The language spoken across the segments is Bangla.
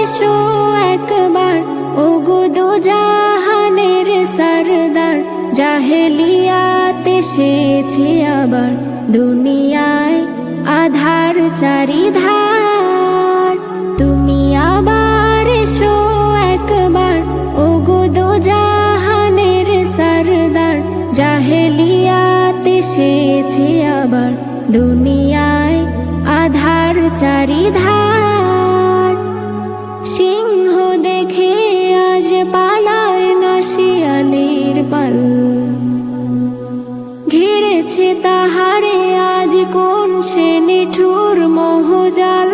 এসো একবার ওগো দো জাহানের সরদার। জাহেলিয়াত এসেছে আবার দুনিয়ায় আধার চারিধার। তুমি আবার এসো একবার ওগো দো জাহানের সরদার। জাহেলিয়াত এসেছে আবার দুনিয়ায় আধার চারিধার। সিংহ দেখে আজ পালায় না শিয়ালের পাল, ঘিরেছে তাহারে আজ কোন সে নিঠুর মোহজাল।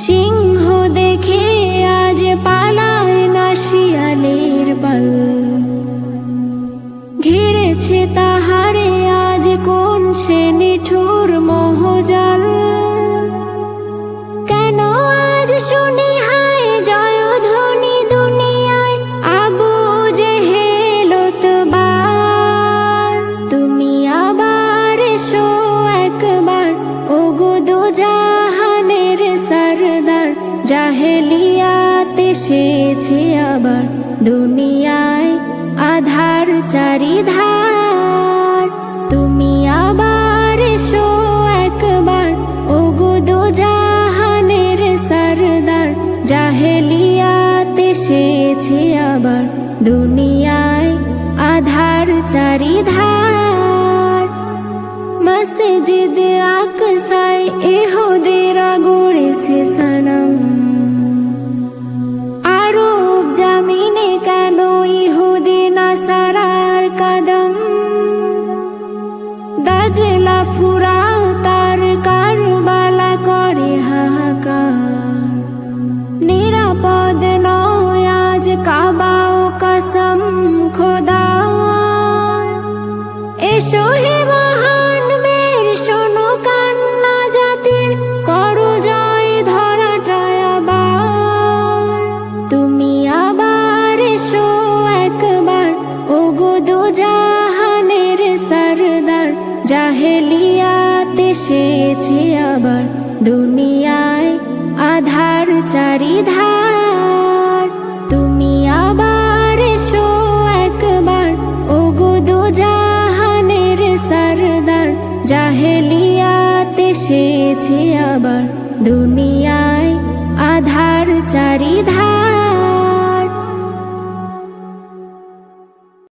সিংহ দেখে আজ পালায় না শিয়ালের পাল, ঘিরেছে তাহারে আজ কোন সে নিঠুর মোহজাল। কেন আজ শুনি হায় জয়ধ্বনি দুনিয়ায় আবু জেহেল তোবার। তুমি আবার এসো একবার ওগো দো জাহানের সরদার। জাহেলিয়াত এসেছে আবার দুনিয়ায় আধার চারিধার। তুমি আবার এসো একবার ওগো দো জাহানের সরদার। জাহেলিয়াত এসেছে আবার দুনিয়ায় আধার চারিধার। মসজিদ আকসায় ইহুদিরা গড়েছে সনম, আরব জামিনে কেন ইহুদি নাসারার কদম। দাজলা ফুরাত আর কারবালা করে হাহাকার, নিরাপদ নয় আজ কাবা ও কসম খোদার। এসো হে মহান বীর শোনো কান্না জাতির, করো জয় ধরাটায় আবার। তুমি আবার এসো একবার ওগো দো জাহানের সরদার। জাহেলিয়াত এসেছে আবার দুনিয়ায় আধার চারিধার। তুমি আবার এসো একবার ওগো দো জাহানের সরদার। জাহেলিয়াত এসেছে আবার দুনিয়ায় আধার চারিধার।